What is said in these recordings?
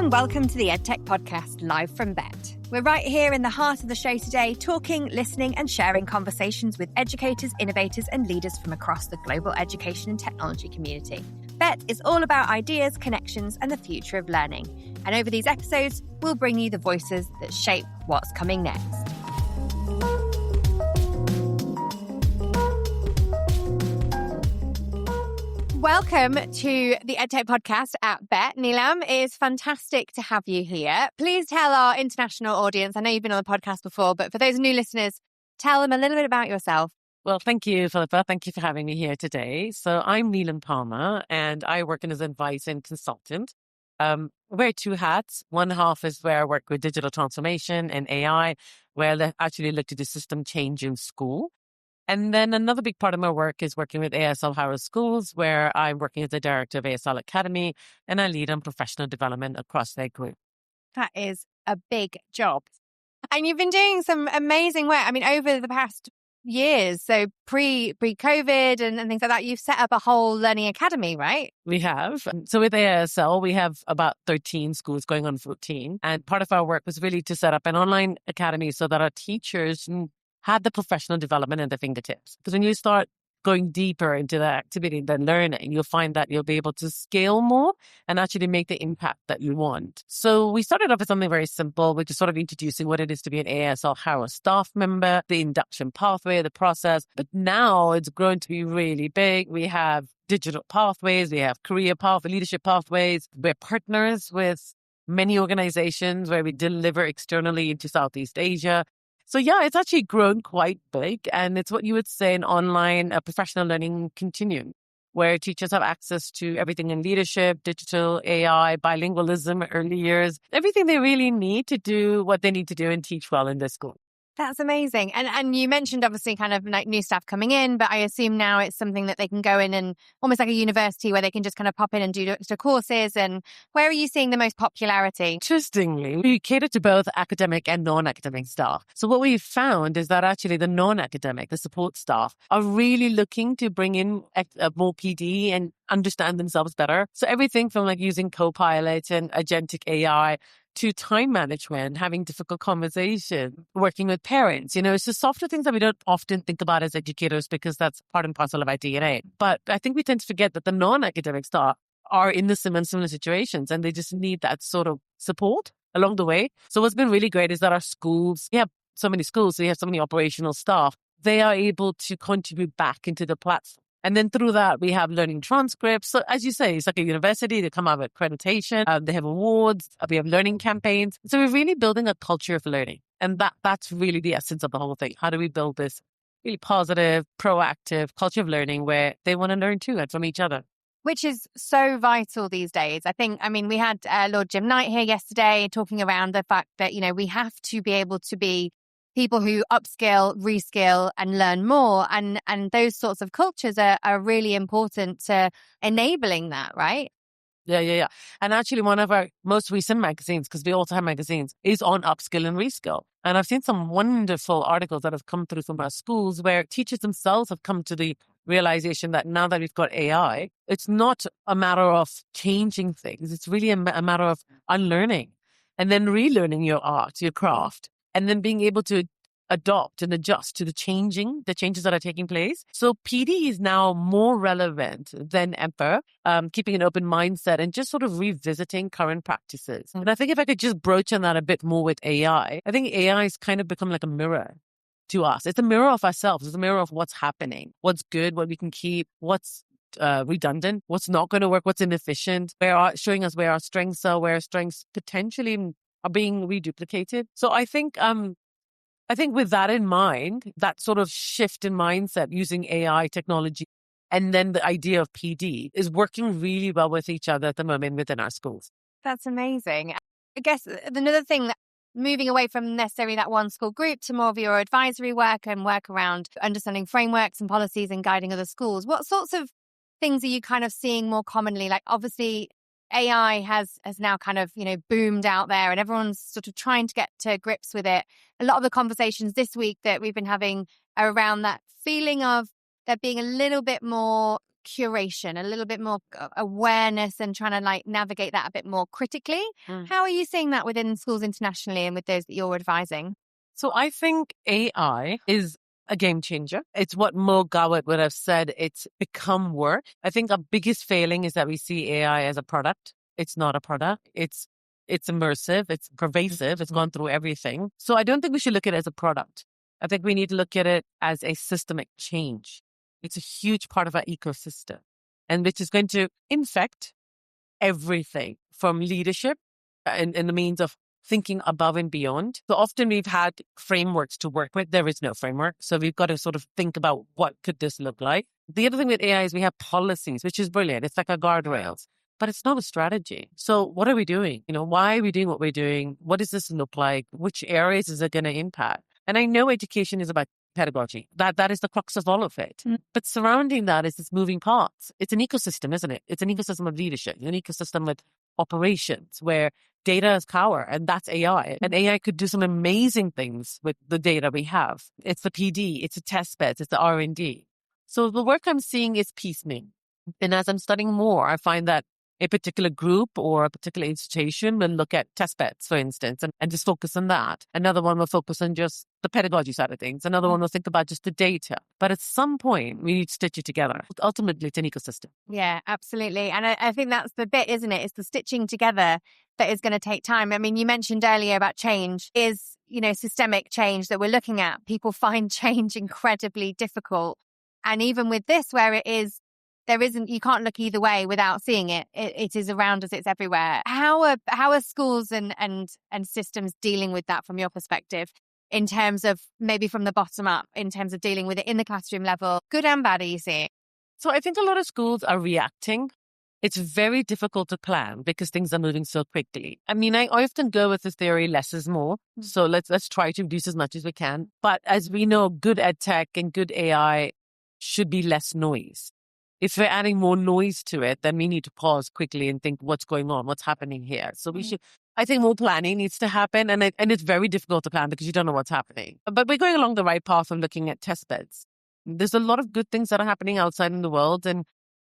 and welcome to the EdTech podcast, live from Bett. We're right here in the heart of the show today, talking, listening and sharing conversations with educators, innovators and leaders from across the global education and technology community. Bett is all about ideas, connections and the future of learning. And over these episodes, we'll bring you the voices that shape what's coming next. Welcome to the EdTech podcast at Bett. Neelam, it is fantastic to have you here. Please tell our international audience, I know you've been on the podcast before, but for those new listeners, tell them a little bit about yourself. Well, thank you, Philippa. Thank you for having me here today. So I'm Neelam Palmer, and I work as an advisor and consultant. I wear two hats. One half is where I work with digital transformation and AI, where I actually look to the system change in school. And then another big part of my work is working with ASL Harrow Schools, where I'm working as the director of ASL Academy, and I lead on professional development across their group. That is a big job. And you've been doing some amazing work. I mean, over the past years, so pre-COVID and things like that, you've set up a whole learning academy, right? We have. So with ASL, we have about 13 schools going on 14. And part of our work was really to set up an online academy so that our teachers had the professional development at their fingertips. Because when you start going deeper into the activity, the learning, you'll find that you'll be able to scale more and actually make the impact that you want. So we started off with something very simple, which is sort of introducing what it is to be an ASL Harrow staff member, the induction pathway, the process. But now it's grown to be really big. We have digital pathways, we have career pathways, leadership pathways. We're partners with many organizations where we deliver externally into Southeast Asia. So yeah, it's actually grown quite big, and it's what you would say an online professional learning continuum, where teachers have access to everything in leadership, digital, AI, bilingualism, early years, everything they really need to do what they need to do and teach well in their school. That's amazing. And you mentioned obviously kind of like new staff coming in, but I assume now it's something that they can go in and almost like a university where they can just kind of pop in and do extra courses. And where are you seeing the most popularity? Interestingly, we cater to both academic and non-academic staff. So what we've found is that actually the non-academic, the support staff, are really looking to bring in more PD and understand themselves better. So everything from like using Copilot and agentic AI to time management, having difficult conversation, working with parents. It's just softer things that we don't often think about as educators because that's part and parcel of our DNA. But I think we tend to forget that the non-academic staff are in the similar situations and they just need that sort of support along the way. So what's been really great is that our schools, we have so many schools, we have so many operational staff, they are able to contribute back into the platform. And then through that, we have learning transcripts. So as you say, it's like a university. They come out with accreditation. They have awards. We have learning campaigns. So we're really building a culture of learning. And that's really the essence of the whole thing. How do we build this really positive, proactive culture of learning where they want to learn too and from each other? Which is so vital these days. We had Lord Jim Knight here yesterday talking around the fact that, we have to be able to be people who upskill, reskill and learn more. And those sorts of cultures are really important to enabling that, right? Yeah. And actually one of our most recent magazines, because we also have magazines, is on upskill and reskill. And I've seen some wonderful articles that have come through from our schools where teachers themselves have come to the realization that now that we've got AI, it's not a matter of changing things. It's really a matter of unlearning and then relearning your art, your craft, and then being able to adopt and adjust to the changes that are taking place. So PD is now more relevant than ever, keeping an open mindset and just sort of revisiting current practices. And I think if I could just broach on that a bit more with AI, I think AI has kind of become like a mirror to us. It's a mirror of ourselves. It's a mirror of what's happening, what's good, what we can keep, what's redundant, what's not going to work, what's inefficient, showing us where our strengths are, where our strengths potentially are being reduplicated. So I think with that in mind, that sort of shift in mindset using AI technology and then the idea of PD is working really well with each other at the moment within our schools. That's amazing. I guess another thing, moving away from necessarily that one school group to more of your advisory work and work around understanding frameworks and policies and guiding other schools, what sorts of things are you kind of seeing more commonly? Like obviously AI has now kind of, boomed out there and everyone's sort of trying to get to grips with it. A lot of the conversations this week that we've been having are around that feeling of there being a little bit more curation, a little bit more awareness and trying to like navigate that a bit more critically. How are you seeing that within schools internationally and with those that you're advising? So I think AI is a game changer. It's what Mo Gawat would have said. It's become work. I think our biggest failing is that we see AI as a product. It's not a product. It's immersive. It's pervasive. It's gone through everything. So I don't think we should look at it as a product. I think we need to look at it as a systemic change. It's a huge part of our ecosystem, and which is going to infect everything from leadership and the means of thinking above and beyond. So often we've had frameworks to work with. There is no framework. So we've got to sort of think about what could this look like. The other thing with AI is we have policies, which is brilliant. It's like our guardrails, but it's not a strategy. So what are we doing? Why are we doing what we're doing? What does this look like? Which areas is it going to impact? And I know education is about pedagogy. That is the crux of all of it. But surrounding that is this moving parts. It's an ecosystem, isn't it? It's an ecosystem of leadership, an ecosystem with operations where data is power, and that's AI. And AI could do some amazing things with the data we have. It's the PD, it's the test beds, it's the R&D. So the work I'm seeing is piecemeal. And as I'm studying more, I find that a particular group or a particular institution will look at test beds, for instance, and just focus on that. Another one will focus on just the pedagogy side of things. Another one will think about just the data. But at some point, we need to stitch it together. Ultimately, it's an ecosystem. Yeah, absolutely. And I think that's the bit, isn't it? It's the stitching together that is going to take time. I mean, you mentioned earlier about change is, systemic change that we're looking at. People find change incredibly difficult. And even with this, where you can't look either way without seeing it. It is around us. It's everywhere. How are schools and systems dealing with that from your perspective, in terms of maybe from the bottom up, in terms of dealing with it in the classroom level, good and bad? Are you seeing? So I think a lot of schools are reacting. It's very difficult to plan because things are moving so quickly. I mean, I often go with this theory, less is more. So let's try to reduce as much as we can. But as we know, good EdTech and good AI should be less noise. If we're adding more noise to it, then we need to pause quickly and think what's going on, what's happening here. So I think more planning needs to happen. And it's very difficult to plan because you don't know what's happening. But we're going along the right path of looking at test beds. There's a lot of good things that are happening outside in the world. And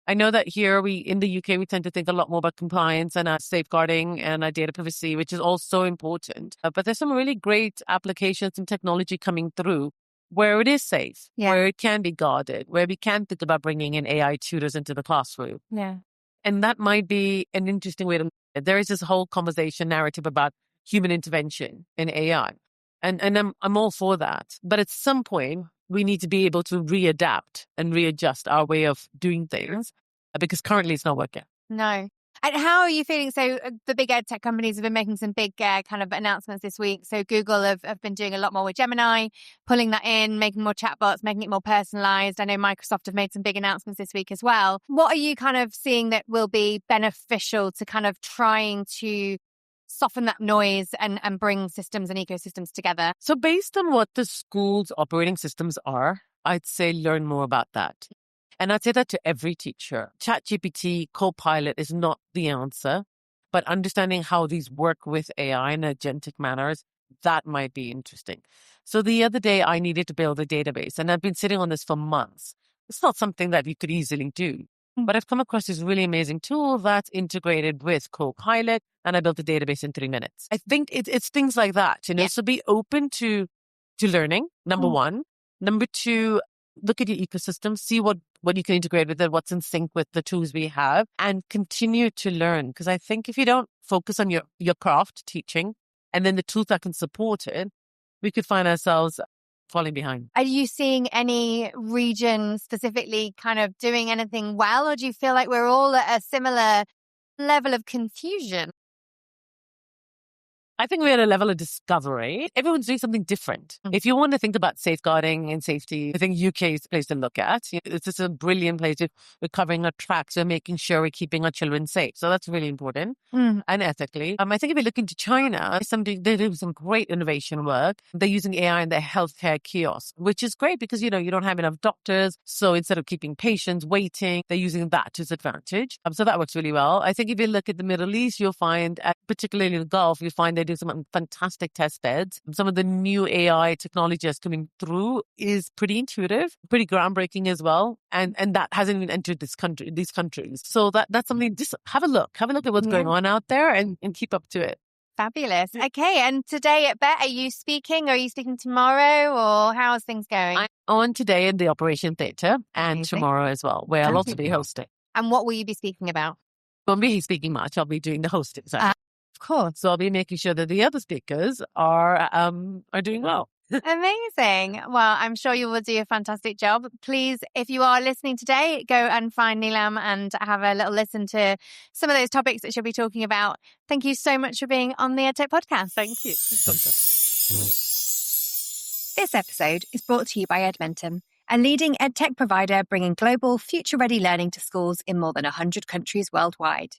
I know that here in the UK, we tend to think a lot more about compliance and safeguarding and data privacy, which is also important. But there's some really great applications and technology coming through where it is safe, where it can be guarded, where we can think about bringing in AI tutors into the classroom. Yeah. And that might be an interesting way to look at it. There is this whole conversation narrative about human intervention in AI. And I'm all for that. But at some point, we need to be able to readapt and readjust our way of doing things because currently it's not working. No. And how are you feeling? So the big EdTech companies have been making some big kind of announcements this week. So Google have been doing a lot more with Gemini, pulling that in, making more chatbots, making it more personalized. I know Microsoft have made some big announcements this week as well. What are you kind of seeing that will be beneficial to kind of trying to soften that noise and bring systems and ecosystems together? So based on what the school's operating systems are, I'd say learn more about that. And I'd say that to every teacher. ChatGPT, Copilot is not the answer, but understanding how these work with AI in agentic manners, that might be interesting. So the other day I needed to build a database and I've been sitting on this for months. It's not something that you could easily do, but I've come across this really amazing tool that's integrated with Copilot and I built a database in 3 minutes. I think it's things like that, Yeah. So be open to learning, number one. Number two, look at your ecosystem, see what you can integrate with it, what's in sync with the tools we have, and continue to learn. Because I think if you don't focus on your craft teaching and then the tools that can support it, we could find ourselves falling behind. Are you seeing any region specifically kind of doing anything well, or do you feel like we're all at a similar level of confusion? I think we're at a level of discovery. Everyone's doing something different. If you want to think about safeguarding and safety, I think UK is the place to look at. It's just a brilliant place. We're covering our tracks. We're making sure we're keeping our children safe. So that's really important and ethically. I think if you look into China, they do some great innovation work. They're using AI in their healthcare kiosks, which is great because, you don't have enough doctors. So instead of keeping patients waiting, they're using that to its advantage. So that works really well. I think if you look at the Middle East, you'll find, particularly in the Gulf, you find they're do some fantastic test beds. Some of the new AI technology that's coming through is pretty intuitive, pretty groundbreaking as well. And that hasn't even entered these countries. So that's something, just have a look at what's going on out there and keep up to it. Fabulous. Okay. And today at Bett, are you speaking? Are you speaking tomorrow, or how's things going? I'm on today in the Operation Theatre and tomorrow as well, where I'll also be hosting. And what will you be speaking about? I won't be speaking much. I'll be doing the hosting side. Of course. So I'll be making sure that the other speakers are doing well. Amazing. Well, I'm sure you will do a fantastic job. Please, if you are listening today, go and find Neelam and have a little listen to some of those topics that she'll be talking about. Thank you so much for being on the EdTech podcast. Thank you. This episode is brought to you by Edmentum, a leading EdTech provider bringing global, future-ready learning to schools in more than 100 countries worldwide.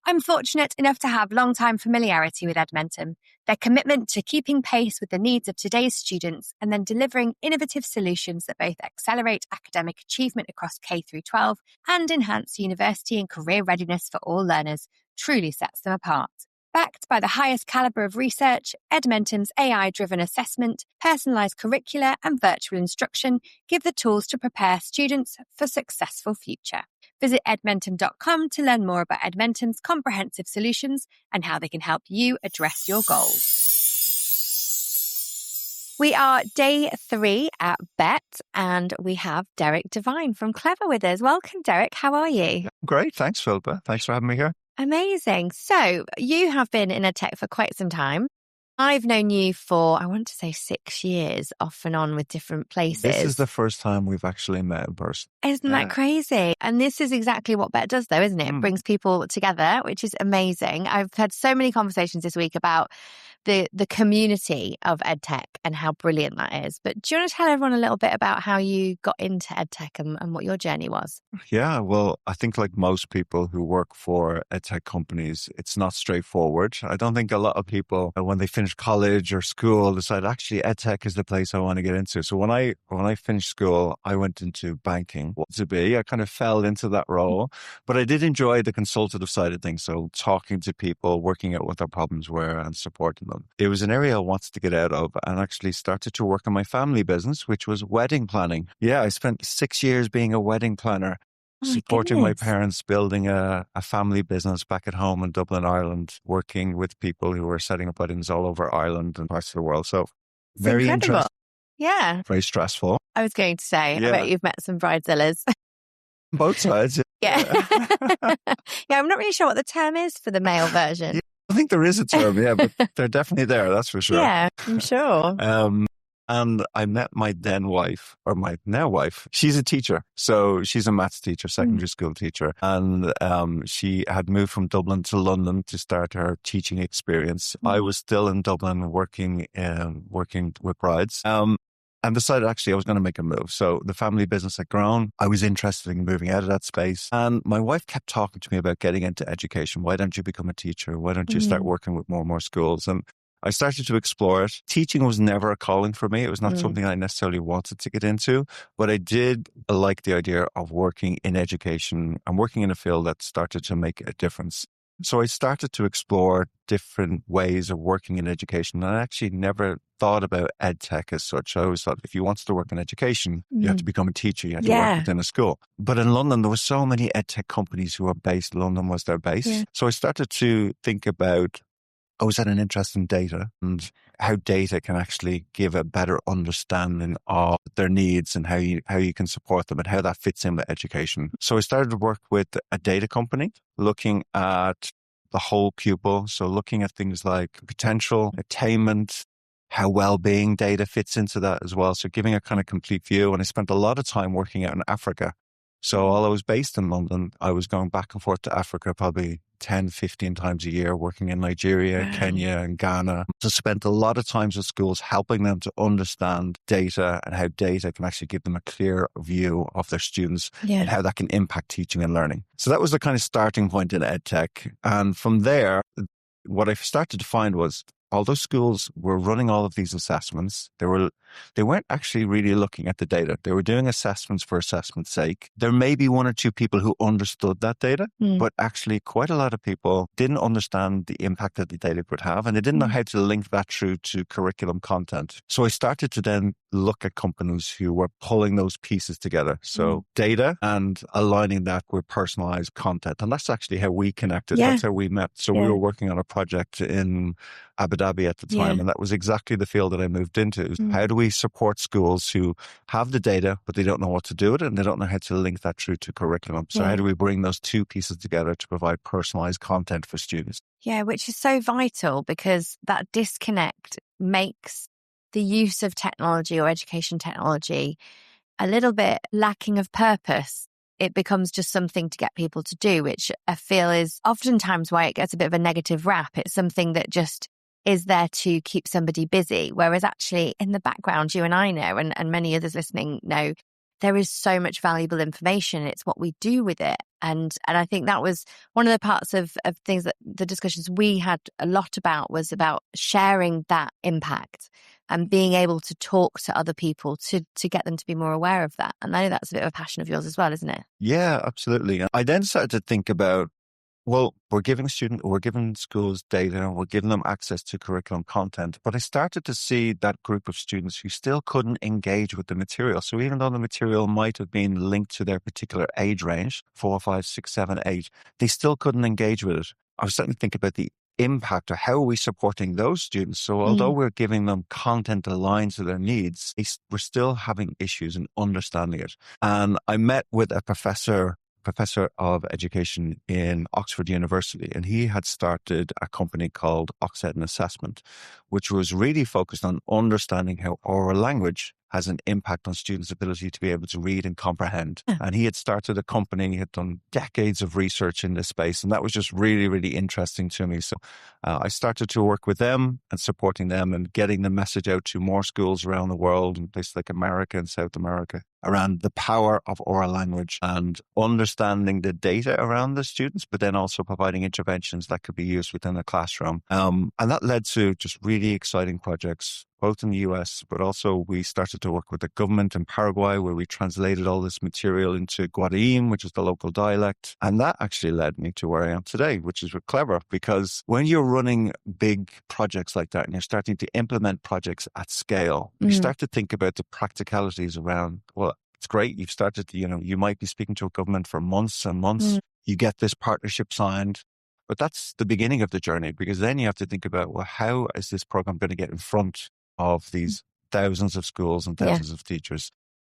I'm fortunate enough to have long-time familiarity with Edmentum. Their commitment to keeping pace with the needs of today's students and then delivering innovative solutions that both accelerate academic achievement across K through 12 and enhance university and career readiness for all learners truly sets them apart. Backed by the highest caliber of research, Edmentum's AI-driven assessment, personalized curricula, and virtual instruction give the tools to prepare students for successful future. Visit edmentum.com to learn more about Edmentum's comprehensive solutions and how they can help you address your goals. We are day 3 at Bett, and we have Derek Devine from Clever with us. Welcome, Derek. How are you? Great. Thanks, Philippa. Thanks for having me here. Amazing. So you have been in EdTech for quite some time. I've known you for, I want to say 6 years, off and on with different places. This is the first time we've actually met in person. Isn't that crazy? And this is exactly what Bett does, though, isn't it? It brings people together, which is amazing. I've had so many conversations this week about the community of EdTech and how brilliant that is. But do you want to tell everyone a little bit about how you got into EdTech and what your journey was? Yeah, well, I think like most people who work for EdTech companies, it's not straightforward. I don't think a lot of people, when they finish college or school, decide actually EdTech is the place I want to get into. So when I finished school, I went into banking. What to be? I kind of fell into that role, but I did enjoy the consultative side of things. So talking to people, working out what their problems were and supporting them. It was an area I wanted to get out of and actually started to work on my family business, which was wedding planning. Yeah, I spent 6 years being a wedding planner, supporting my parents, building a family business back at home in Dublin, Ireland, working with people who were setting up weddings all over Ireland and parts of the world. So very interesting. Yeah. Very stressful. I was going to say, I bet you've met some bridezillas. Both sides. Yeah. Yeah, I'm not really sure what the term is for the male version. Yeah, I think there is a term, but they're definitely there, that's for sure. Yeah, I'm sure. And I met my then wife, or my now wife. She's a teacher. So she's a maths teacher, secondary school teacher. And she had moved from Dublin to London to start her teaching experience. I was still in Dublin working with brides. And decided actually I was going to make a move. So the family business had grown. I was interested in moving out of that space. And my wife kept talking to me about getting into education. Why don't you become a teacher? Why don't you start working with more and more schools? And I started to explore it. Teaching was never a calling for me. It was not something I necessarily wanted to get into, but I did like the idea of working in education and working in a field that started to make a difference. So I started to explore different ways of working in education. And I actually never thought about EdTech as such. I always thought if you wanted to work in education, you had to become a teacher. You had to work within a school. But in London, there were so many EdTech companies who were based. London was their base. Yeah. So I started to think about, I was had an interest in data and how data can actually give a better understanding of their needs and how you can support them and how that fits in with education. So I started to work with a data company looking at the whole pupil. So looking at things like potential, attainment, how well-being data fits into that as well. So giving a kind of complete view. And I spent a lot of time working out in Africa. So while I was based in London, I was going back and forth to Africa probably 10, 15 times a year, working in Nigeria, Kenya, and Ghana. So spent a lot of times with schools helping them to understand data and how data can actually give them a clear view of their students and how that can impact teaching and learning. So that was the kind of starting point in EdTech. And from there, what I started to find was although schools were running all of these assessments, they weren't actually really looking at the data. They were doing assessments for assessment's sake. There may be one or two people who understood that data, but actually quite a lot of people didn't understand the impact that the data would have, and they didn't know how to link that through to curriculum content. So I started to then look at companies who were pulling those pieces together. So data and aligning that with personalized content. And that's actually how we connected. Yeah. That's how we met. So we were working on a project in Abu Dhabi at the time. And that was exactly the field that I moved into. How do we support schools who have the data, but they don't know what to do with it, and they don't know how to link that through to curriculum? So how do we bring those two pieces together to provide personalized content for students? Yeah, which is so vital, because that disconnect makes the use of technology or education technology a little bit lacking of purpose. It becomes just something to get people to do, which I feel is oftentimes why it gets a bit of a negative rap. It's something that just is there to keep somebody busy. Whereas actually in the background, you and I know, and many others listening know, there is so much valuable information. It's what we do with it. And I think that was one of the parts of things that the discussions we had a lot about was about sharing that impact and being able to talk to other people to get them to be more aware of that. And I know that's a bit of a passion of yours as well, isn't it? Yeah, absolutely. I then started to think about, well, we're giving schools data, we're giving them access to curriculum content, but I started to see that group of students who still couldn't engage with the material. So even though the material might have been linked to their particular age range, 4, 5, 6, 7, 8, they still couldn't engage with it. I was starting to think about the impact, or how are we supporting those students? So although we're giving them content aligned to their needs, we're still having issues in understanding it. And I met with a professor of education in Oxford University, and he had started a company called Oxford Assessment, which was really focused on understanding how oral language has an impact on students' ability to be able to read and comprehend. And he had started a company, he had done decades of research in this space, and that was just really, really interesting to me. So I started to work with them and supporting them and getting the message out to more schools around the world, in places like America and South America, around the power of oral language and understanding the data around the students, but then also providing interventions that could be used within the classroom. And that led to just really exciting projects, both in the US, but also we started to work with the government in Paraguay, where we translated all this material into Guaraim, which is the local dialect. And that actually led me to where I am today, which is clever, because when you're running big projects like that and you're starting to implement projects at scale, you start to think about the practicalities around, well, it's great. You've started to, you might be speaking to a government for months and months. You get this partnership signed. But that's the beginning of the journey, because then you have to think about, well, how is this program going to get in front of these thousands of schools and thousands of teachers?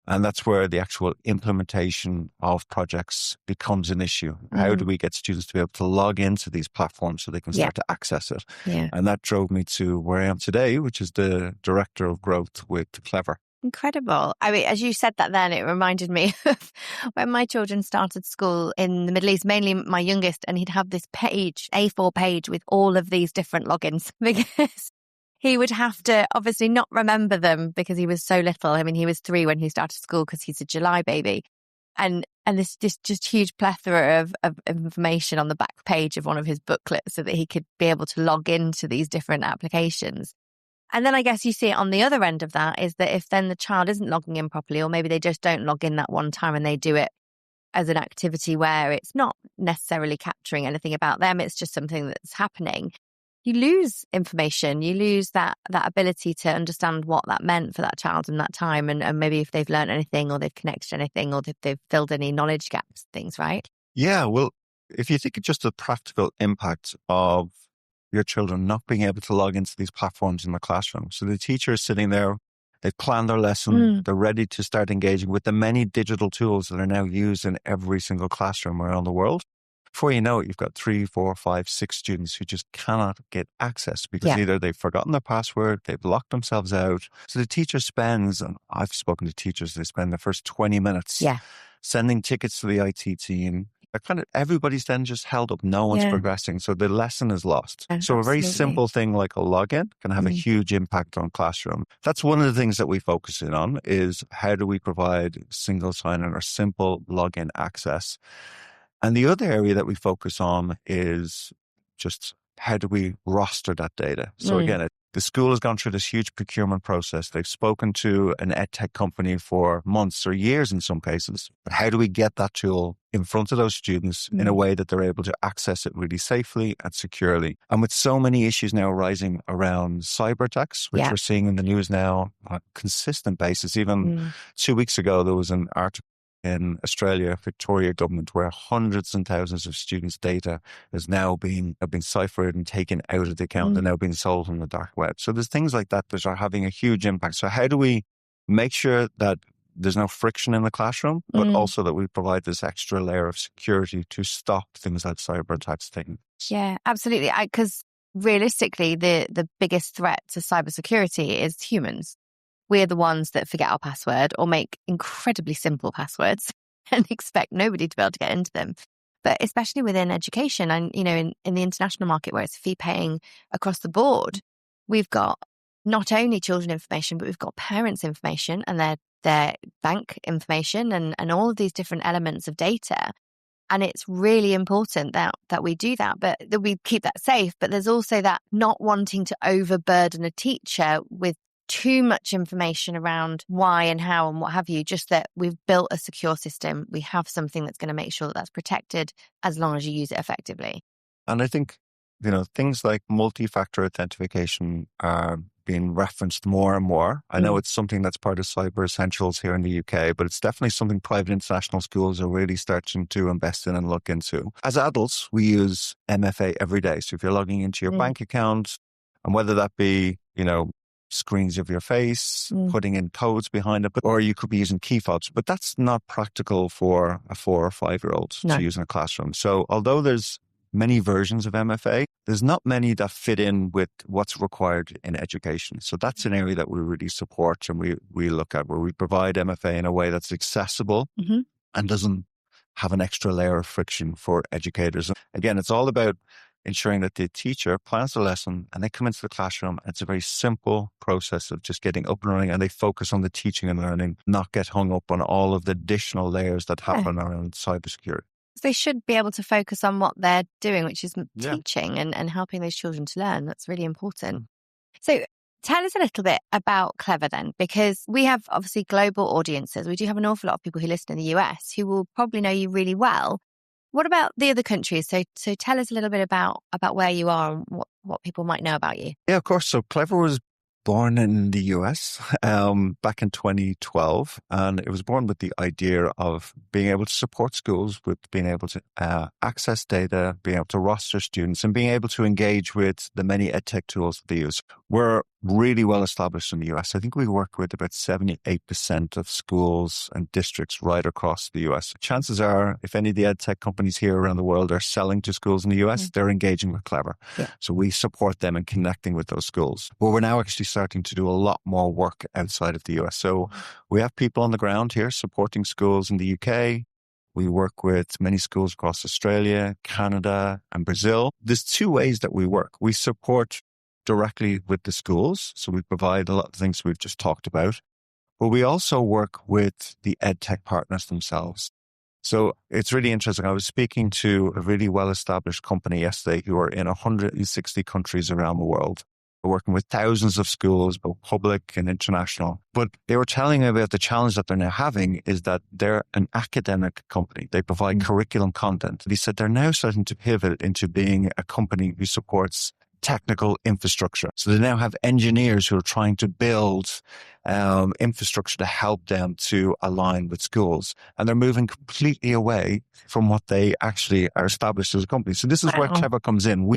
And that's where the actual implementation of projects becomes an issue. How do we get students to be able to log into these platforms so they can start to access it? And that drove me to where I am today, which is the Director of Growth with Clever. Incredible. I mean, as you said that then, it reminded me of when my children started school in the Middle East, mainly my youngest, and he'd have this page, A4 page with all of these different logins, because he would have to obviously not remember them because he was so little. I mean, he was 3 when he started school because he's a July baby. And this just huge plethora of information on the back page of one of his booklets so that he could be able to log into these different applications. And then I guess you see it on the other end of that is that if then the child isn't logging in properly, or maybe they just don't log in that one time and they do it as an activity where it's not necessarily capturing anything about them, it's just something that's happening, you lose information, you lose that ability to understand what that meant for that child in that time, and maybe if they've learned anything or they've connected anything or they've filled any knowledge gaps, things, right? Yeah, well, if you think of just the practical impact of your children not being able to log into these platforms in the classroom. So the teacher is sitting there, they've planned their lesson, they're ready to start engaging with the many digital tools that are now used in every single classroom around the world. Before you know it, you've got 3, 4, 5, 6 students who just cannot get access because either they've forgotten their password, they've locked themselves out. So the teacher spends, and I've spoken to teachers, they spend the first 20 minutes sending tickets to the IT team. Everybody's then just held up. No one's progressing. So the lesson is lost. So a very simple thing like a login can have a huge impact on classroom. That's one of the things that we focus in on, is how do we provide single sign-in or simple login access. And the other area that we focus on is just how do we roster that data? So again, the school has gone through this huge procurement process. They've spoken to an EdTech company for months or years in some cases. But how do we get that tool in front of those students in a way that they're able to access it really safely and securely? And with so many issues now rising around cyber attacks, which we're seeing in the news now on a consistent basis. Even 2 weeks ago, there was an article in Australia, Victoria government, where hundreds and thousands of students' data is now have been ciphered and taken out of the account and now being sold on the dark web. So there's things like that that are having a huge impact. So how do we make sure that there's no friction in the classroom, but also that we provide this extra layer of security to stop things like cyber attacks taking? Yeah, absolutely. Because realistically, the biggest threat to cybersecurity is humans. We're the ones that forget our password or make incredibly simple passwords and expect nobody to be able to get into them. But especially within education and, you know, in the international market where it's fee paying across the board, we've got not only children information, but we've got parents' information and their bank information and all of these different elements of data. And it's really important that we do that, but that we keep that safe. But there's also that not wanting to overburden a teacher with too much information around why and how and what have you, just that we've built a secure system. We have something that's going to make sure that that's protected as long as you use it effectively. And I think, you know, things like multi-factor authentication are being referenced more and more. I know it's something that's part of Cyber Essentials here in the UK, but it's definitely something private international schools are really starting to invest in and look into. As adults, we use MFA every day. So if you're logging into your bank account, and whether that be, you know, screens of your face, putting in codes behind it, or you could be using key fobs, but that's not practical for a 4 or 5 year old to use in a classroom. So although there's many versions of MFA, there's not many that fit in with what's required in education. So that's an area that we really support and we look at, where we provide MFA in a way that's accessible and doesn't have an extra layer of friction for educators. Again, it's all about ensuring that the teacher plans the lesson and they come into the classroom. It's a very simple process of just getting up and running, and they focus on the teaching and learning, not get hung up on all of the additional layers that happen around cybersecurity. They should be able to focus on what they're doing, which is teaching and helping those children to learn. That's really important. So tell us a little bit about Clever then, because we have obviously global audiences. We do have an awful lot of people who listen in the US who will probably know you really well. What about the other countries? So tell us a little bit about where you are and what people might know about you. Yeah, of course. So Clever was born in the US back in 2012, and it was born with the idea of being able to support schools with being able to access data, being able to roster students, and being able to engage with the many EdTech tools that they use. We're really well established in the US. I think we work with about 78% of schools and districts right across the US. Chances are, if any of the EdTech companies here around the world are selling to schools in the US, they're engaging with Clever. Yeah. So we support them in connecting with those schools. But we're now actually starting to do a lot more work outside of the US. So we have people on the ground here supporting schools in the UK. We work with many schools across Australia, Canada, and Brazil. There's 2 ways that we work. We support directly with the schools. So we provide a lot of things we've just talked about, but we also work with the EdTech partners themselves. So it's really interesting. I was speaking to a really well-established company yesterday who are in 160 countries around the world. We're working with thousands of schools, both public and international. But they were telling me about the challenge that they're now having is that they're an academic company. They provide curriculum content. They said they're now starting to pivot into being a company who supports technical infrastructure. So they now have engineers who are trying to build infrastructure to help them to align with schools. And they're moving completely away from what they actually are established as a company. So this is where Clever comes in.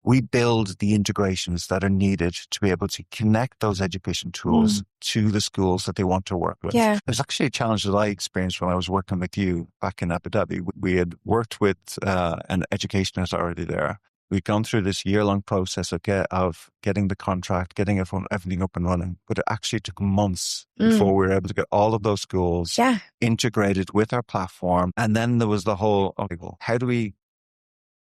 We build the integrations that are needed to be able to connect those education tools to the schools that they want to work with. Yeah. There's actually a challenge that I experienced when I was working with you back in Abu Dhabi. We had worked with an education authority there. We'd gone through this year-long process of getting the contract, getting everything up and running. But it actually took months before we were able to get all of those schools integrated with our platform. And then there was the whole, okay, well, how do we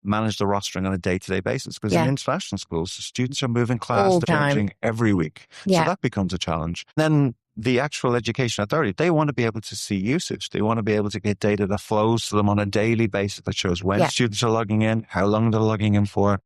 manage the rostering on a day-to-day basis? Because in international schools, the students are moving class, they're changing every week. So that becomes a challenge. Then the actual education authority, they want to be able to see usage. They want to be able to get data that flows to them on a daily basis that shows when students are logging in, how long they're logging in for.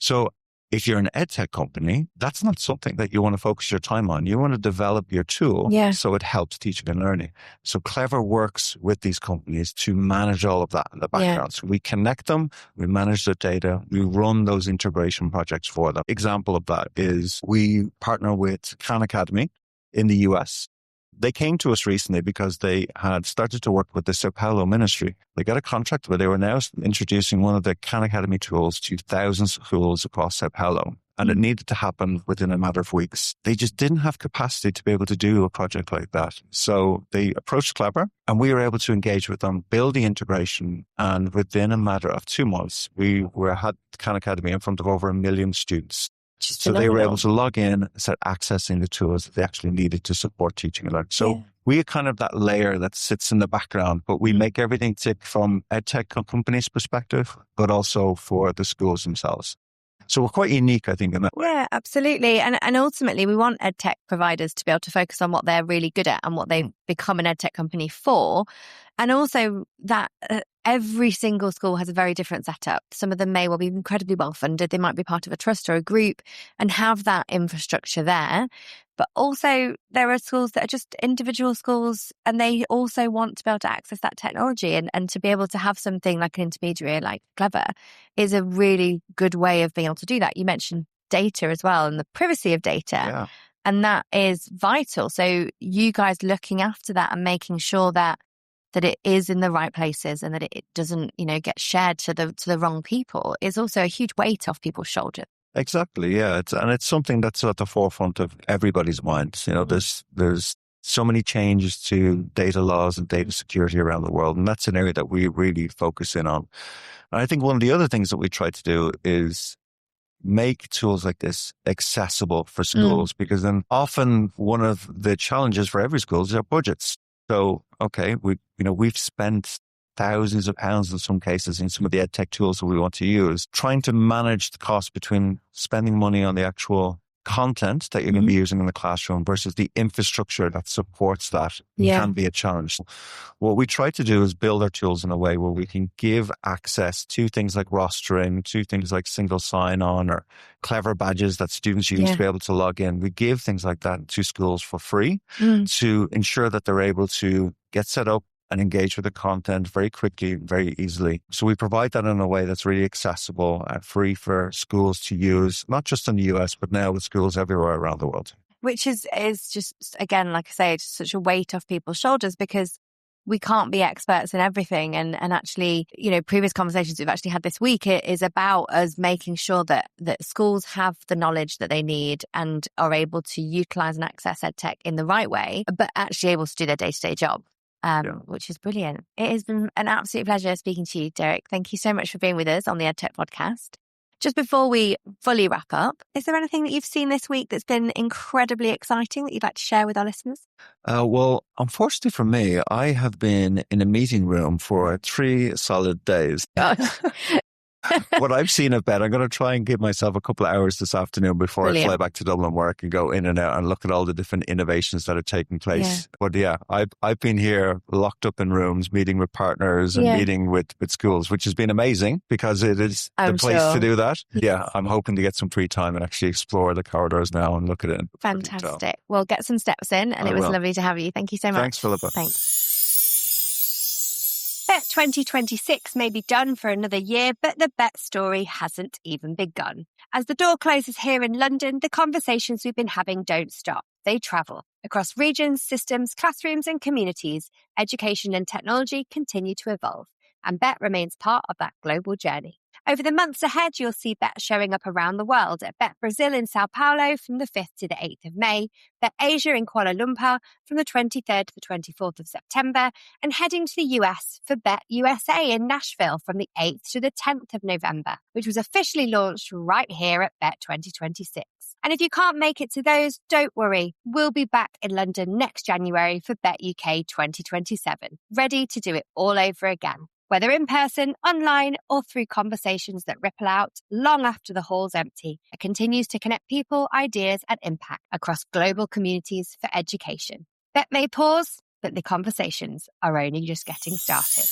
So if you're an EdTech company, that's not something that you want to focus your time on. You want to develop your tool so it helps teaching and learning. So Clever works with these companies to manage all of that in the background. So we connect them, we manage their data, we run those integration projects for them. Example of that is we partner with Khan Academy in the US. They came to us recently because they had started to work with the Sao Paulo ministry. They got a contract where they were now introducing one of the Khan Academy tools to thousands of schools across Sao Paulo. And it needed to happen within a matter of weeks. They just didn't have capacity to be able to do a project like that. So they approached Clever and we were able to engage with them, build the integration. And within a matter of 2 months, we had Khan Academy in front of over 1 million students. So they were able to log in and start accessing the tools that they actually needed to support teaching and learning. So we are kind of that layer that sits in the background, but we make everything tick from EdTech companies' perspective, but also for the schools themselves. So we're quite unique, I think, in that way. Yeah, absolutely. And ultimately, we want EdTech providers to be able to focus on what they're really good at and what they've become an EdTech company for. And also that every single school has a very different setup. Some of them may well be incredibly well funded. They might be part of a trust or a group and have that infrastructure there. But also there are schools that are just individual schools and they also want to be able to access that technology and to be able to have something like an intermediary like Clever is a really good way of being able to do that. You mentioned data as well and the privacy of data. Yeah. And that is vital. So you guys looking after that and making sure that it is in the right places and that it doesn't, get shared to the wrong people is also a huge weight off people's shoulders. Exactly, yeah. It's something that's at the forefront of everybody's minds. There's so many changes to data laws and data security around the world, and that's an area that we really focus in on. And I think one of the other things that we try to do is make tools like this accessible for schools, because then often one of the challenges for every school is their budgets. So, okay, we've spent thousands of pounds in some cases in some of the EdTech tools that we want to use, trying to manage the cost between spending money on the actual content that you're going to be using in the classroom versus the infrastructure that supports that can be a challenge. What we try to do is build our tools in a way where we can give access to things like rostering, to things like single sign-on or Clever badges that students use to be able to log in. We give things like that to schools for free to ensure that they're able to get set up and engage with the content very quickly, very easily. So we provide that in a way that's really accessible and free for schools to use, not just in the US, but now with schools everywhere around the world. Which is just, again, like I say, just such a weight off people's shoulders because we can't be experts in everything. And actually, previous conversations we've actually had this week is about us making sure that schools have the knowledge that they need and are able to utilize and access EdTech in the right way, but actually able to do their day-to-day job. Which is brilliant. It has been an absolute pleasure speaking to you, Derek. Thank you so much for being with us on the EdTech podcast. Just before we fully wrap up, is there anything that you've seen this week that's been incredibly exciting that you'd like to share with our listeners? Well, unfortunately for me, I have been in a meeting room for 3 solid days. What I've seen of Bett, I'm going to try and give myself a couple of hours this afternoon before I fly back to Dublin work and go in and out and look at all the different innovations that are taking place. Yeah. But I've been here locked up in rooms, meeting with partners and meeting with schools, which has been amazing because it is the place to do that. Yeah, I'm hoping to get some free time and actually explore the corridors now and look at it. Fantastic. Well, get some steps in and it was lovely to have you. Thank you so much. Thanks, Philippa. Thanks. Bett 2026 may be done for another year, but the Bett story hasn't even begun. As the door closes here in London, the conversations we've been having don't stop. They travel. Across regions, systems, classrooms and communities, education and technology continue to evolve, and Bett remains part of that global journey. Over the months ahead, you'll see Bett showing up around the world at Bett Brazil in Sao Paulo from the 5th to the 8th of May, Bett Asia in Kuala Lumpur from the 23rd to the 24th of September, and heading to the US for Bett USA in Nashville from the 8th to the 10th of November, which was officially launched right here at Bett 2026. And if you can't make it to those, don't worry. We'll be back in London next January for Bett UK 2027, ready to do it all over again. Whether in person, online, or through conversations that ripple out long after the hall's empty, it continues to connect people, ideas, and impact across global communities for education. Bett may pause, but the conversations are only just getting started.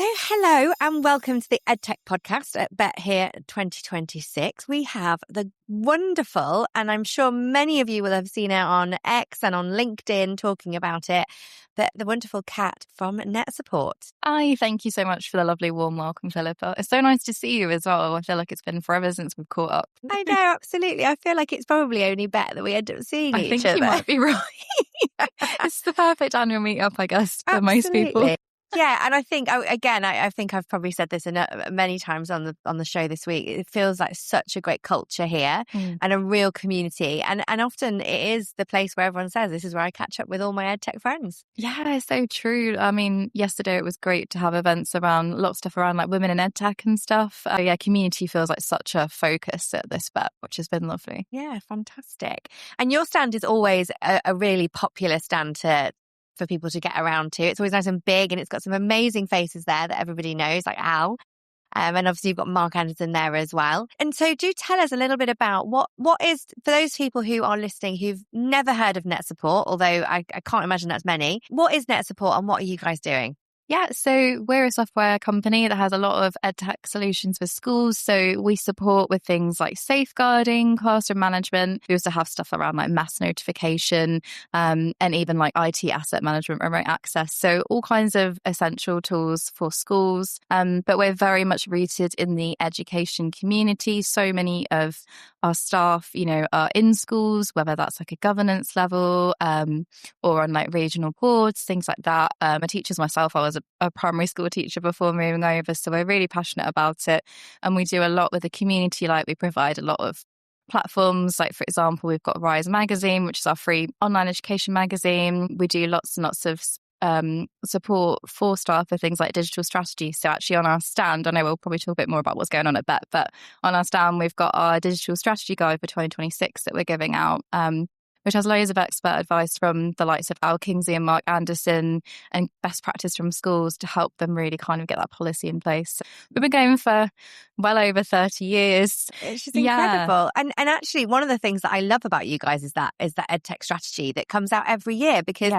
So hello and welcome to the EdTech podcast at Bett here 2026. We have the wonderful, and I'm sure many of you will have seen it on X and on LinkedIn talking about it, the wonderful Kat from Net Support. Hi, thank you so much for the lovely warm welcome, Philippa. It's so nice to see you as well. I feel like it's been forever since we've caught up. I know, absolutely. I feel like it's probably only Bett that we end up seeing each other. I think you might be right. It's the perfect annual meet-up, I guess, for most people. Yeah, and I think I think I've probably said this many times on the show this week. It feels like such a great culture here and a real community, and often it is the place where everyone says this is where I catch up with all my EdTech friends. Yeah, so true. I mean, yesterday it was great to have events around a lot of stuff around like women in EdTech and stuff. Yeah, community feels like such a focus at this Bett, which has been lovely. Yeah, fantastic. And your stand is always a really popular stand for people to get around to. It's always nice and big, and it's got some amazing faces there that everybody knows, like Al. And obviously you've got Mark Anderson there as well. And so do tell us a little bit about what is, for those people who are listening who've never heard of Net Support, although I can't imagine that's many. What is Net Support and what are you guys doing? Yeah, so we're a software company that has a lot of EdTech solutions for schools. So we support with things like safeguarding, classroom management. We also have stuff around like mass notification and even like IT asset management, remote access. So all kinds of essential tools for schools. But we're very much rooted in the education community. So many of our staff, are in schools, whether that's like a governance level or on like regional boards, things like that. A teacher's myself, I was a primary school teacher before moving over, so we're really passionate about it, and we do a lot with the community. Like we provide a lot of platforms, like for example we've got Rise magazine, which is our free online education magazine. We do lots and lots of support for staff for things like digital strategy. So actually on our stand, I know we'll probably talk a bit more about what's going on at Bett, but on our stand we've got our digital strategy guide for 2026 that we're giving out, which has loads of expert advice from the likes of Al Kingsley and Mark Anderson and best practice from schools to help them really kind of get that policy in place. We've been going for well over 30 years. It's just incredible. And actually one of the things that I love about you guys is that EdTech strategy that comes out every year, because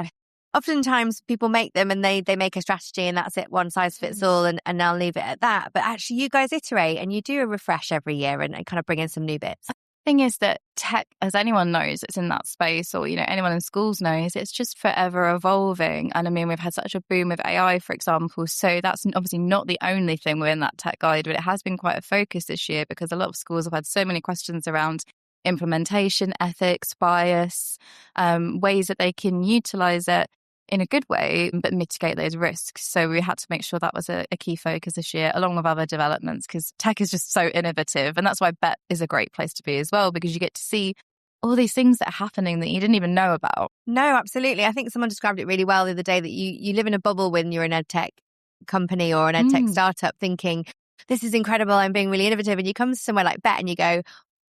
oftentimes people make them and they make a strategy and that's it, one size fits all, and they'll leave it at that. But actually you guys iterate and you do a refresh every year and kind of bring in some new bits. Thing is that tech, as anyone knows it's in that space, or anyone in schools knows, it's just forever evolving. And I mean, we've had such a boom with AI, for example, so that's obviously not the only thing within that tech guide, but it has been quite a focus this year because a lot of schools have had so many questions around implementation, ethics, bias, ways that they can utilize it in a good way, but mitigate those risks. So we had to make sure that was a key focus this year, along with other developments, because tech is just so innovative. And that's why Bett is a great place to be as well, because you get to see all these things that are happening that you didn't even know about. No, absolutely. I think someone described it really well the other day, that you live in a bubble when you're an EdTech company or an EdTech startup thinking, this is incredible, I'm being really innovative. And you come to somewhere like Bett and you go,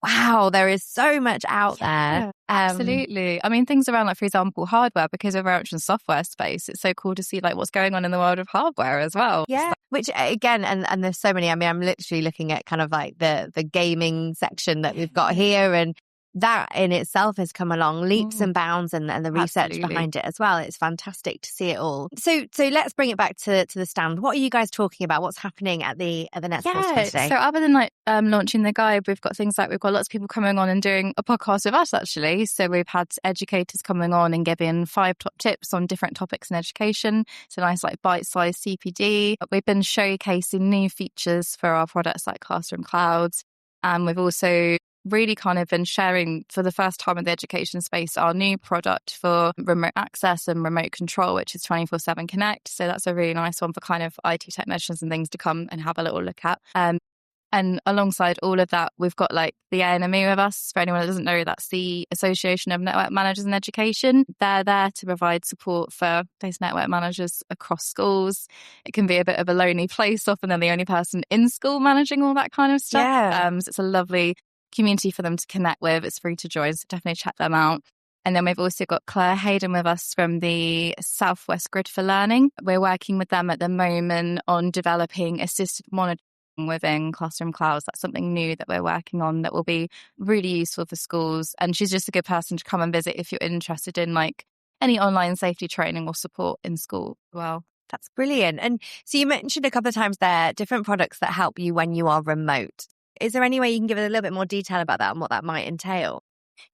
wow, there is so much out there. Absolutely. I mean, things around, like, for example, hardware, because we're very much in the software space, it's so cool to see like what's going on in the world of hardware as well. Yeah, which again, and there's so many. I mean, I'm literally looking at kind of like the gaming section that we've got here, and that in itself has come along leaps and bounds, and the research behind it as well. It's fantastic to see it all. So let's bring it back to the stand. What are you guys talking about? What's happening at the Net Support today? So other than like launching the guide, we've got things like we've got lots of people coming on and doing a podcast with us actually. So we've had educators coming on and giving 5 top tips on different topics in education. So nice like bite-sized CPD. We've been showcasing new features for our products like Classroom Clouds, and we've also really kind of been sharing for the first time in the education space our new product for remote access and remote control, which is 24/7 Connect. So that's a really nice one for kind of IT technicians and things to come and have a little look at. And alongside all of that, we've got like the ANME with us. For anyone that doesn't know, that's the Association of Network Managers in Education. They're there to provide support for those network managers across schools. It can be a bit of a lonely place, often they're the only person in school managing all that kind of stuff. So it's a lovely community for them to connect with. It's free to join, so definitely check them out. And then we've also got Claire Hayden with us from the Southwest Grid for Learning. We're working with them at the moment on developing assisted monitoring within Classroom Clouds. That's something new that we're working on that will be really useful for schools. And she's just a good person to come and visit if you're interested in like any online safety training or support in school. Well, That's brilliant. And so you mentioned a couple of times there different products that help you when you are remote. Is there any way you can give us a little bit more detail about that and what that might entail?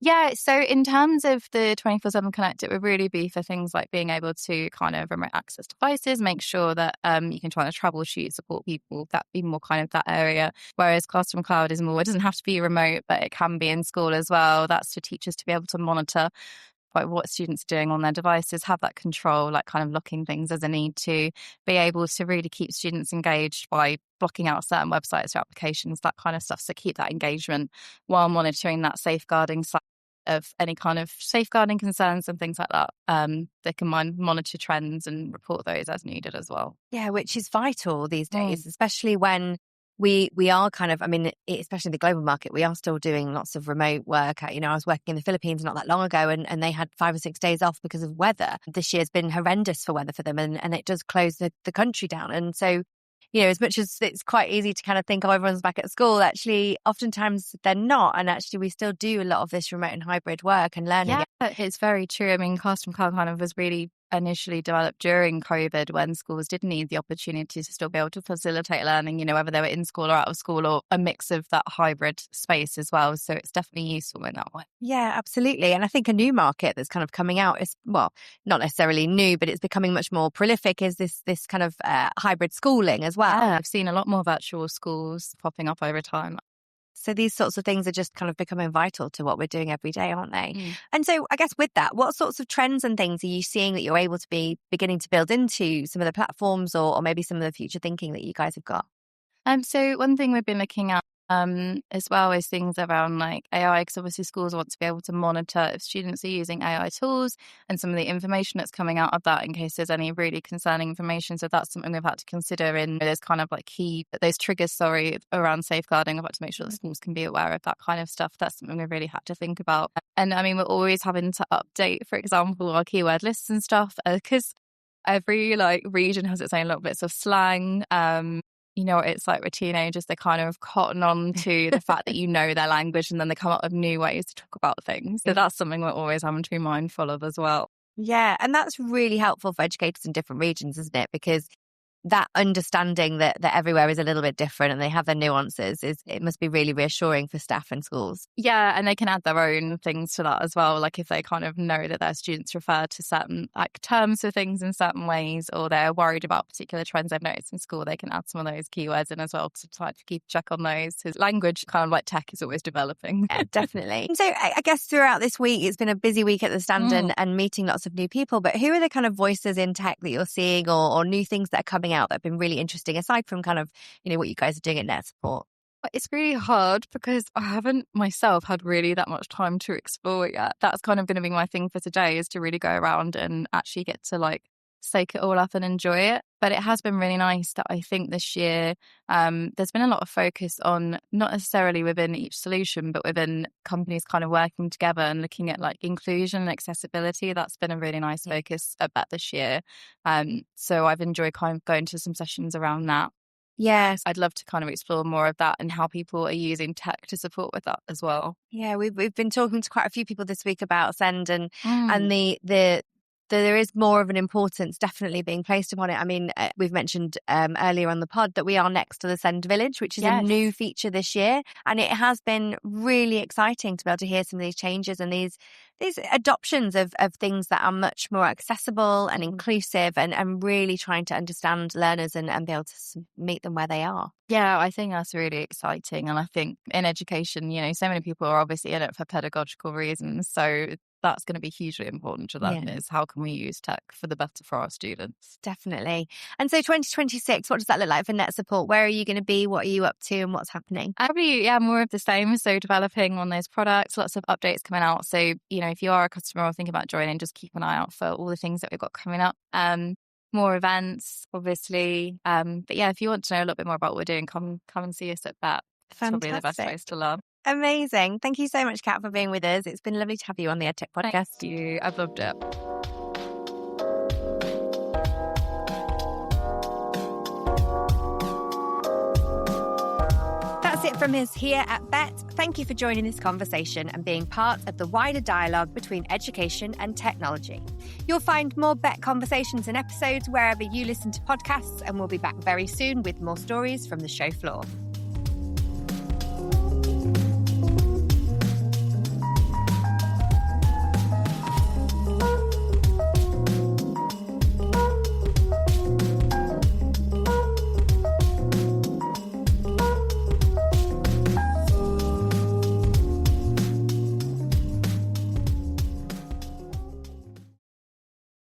Yeah, so in terms of the 24/7 Connect, it would really be for things like being able to kind of remote access devices, make sure that you can try to troubleshoot, support people, that be more kind of that area. Whereas Classroom Cloud is more, it doesn't have to be remote, but it can be in school as well. That's for teachers to be able to monitor like what students are doing on their devices, have that control, like kind of locking things as a need to, be able to really keep students engaged by blocking out certain websites or applications, that kind of stuff. So keep that engagement while monitoring that safeguarding side of any kind of safeguarding concerns and things like that. They can monitor trends and report those as needed as well. Yeah, which is vital these days, especially when we are kind of, I mean, especially the global market, we are still doing lots of remote work. I was working in the Philippines not that long ago and they had 5 or 6 days off because of weather. This year's been horrendous for weather for them and it does close the country down. And so, as much as it's quite easy to kind of think, oh, everyone's back at school, actually, oftentimes they're not. And actually, we still do a lot of this remote and hybrid work and learning. Yeah, it's very true. I mean, Classroom Cloud kind of was really initially developed during COVID when schools did need the opportunity to still be able to facilitate learning, whether they were in school or out of school or a mix of that hybrid space as well. So it's definitely useful in that way. Yeah, absolutely. And I think a new market that's kind of coming out is, well, not necessarily new, but it's becoming much more prolific is this kind of hybrid schooling as well. Yeah, I've seen a lot more virtual schools popping up over time. So these sorts of things are just kind of becoming vital to what we're doing every day, aren't they? And so I guess with that, what sorts of trends and things are you seeing that you're able to be beginning to build into some of the platforms or maybe some of the future thinking that you guys have got? So one thing we've been looking at as well is things around like AI, because obviously schools want to be able to monitor if students are using AI tools and some of the information that's coming out of that in case there's any really concerning information. So that's something we've had to consider in those kind of like those triggers, around safeguarding. I've had to make sure that schools can be aware of that kind of stuff. That's something we've really had to think about. And I mean, we're always having to update, for example, our keyword lists and stuff because every like region has its own little bits of slang. It's like with teenagers, they kind of cotton on to the fact that their language and then they come up with new ways to talk about things. So that's something we're always having to be mindful of as well. Yeah, and that's really helpful for educators in different regions, isn't it? Because that understanding that everywhere is a little bit different and they have their nuances, it must be really reassuring for staff in schools. Yeah, and they can add their own things to that as well. Like if they kind of know that their students refer to certain like terms for things in certain ways, or they're worried about particular trends they've noticed in school, they can add some of those keywords in as well to try to keep check on those. His language, kind of like tech, is always developing. Yeah, definitely. And so I guess throughout this week, it's been a busy week at the stand and meeting lots of new people. But who are the kind of voices in tech that you're seeing or new things that are coming out that have been really interesting, aside from kind of, what you guys are doing at Net Support? It's really hard because I haven't myself had really that much time to explore yet. That's kind of going to be my thing for today, is to really go around and actually get to like soak it all up and enjoy it. But it has been really nice that I think this year there's been a lot of focus on not necessarily within each solution, but within companies kind of working together and looking at like inclusion and accessibility. That's been a really nice focus at Bett this year. So I've enjoyed kind of going to some sessions around that. Yes, I'd love to kind of explore more of that and how people are using tech to support with that as well. Yeah, we've been talking to quite a few people this week about Send and there is more of an importance definitely being placed upon it. I mean, we've mentioned earlier on the pod that we are next to the Send Village, which is a new feature this year. And it has been really exciting to be able to hear some of these changes and these adoptions of things that are much more accessible and inclusive and really trying to understand learners and be able to meet them where they are. Yeah, I think that's really exciting. And I think in education, so many people are obviously in it for pedagogical reasons. So that's going to be hugely important to them, is how can we use tech for the better for our students? Definitely. And so 2026, what does that look like for Net Support? Where are you going to be? What are you up to and what's happening? Probably, more of the same. So developing on those products, lots of updates coming out. So, if you are a customer or thinking about joining, just keep an eye out for all the things that we've got coming up. More events, obviously. But yeah, if you want to know a little bit more about what we're doing, come and see us at Bett. It's probably the best place to learn. Amazing. Thank you so much, Kat, for being with us. It's been lovely to have you on the EdTech podcast. Thank you. I've loved it. That's it from us here at Bett. Thank you for joining this conversation and being part of the wider dialogue between education and technology. You'll find more Bett conversations and episodes wherever you listen to podcasts, and we'll be back very soon with more stories from the show floor.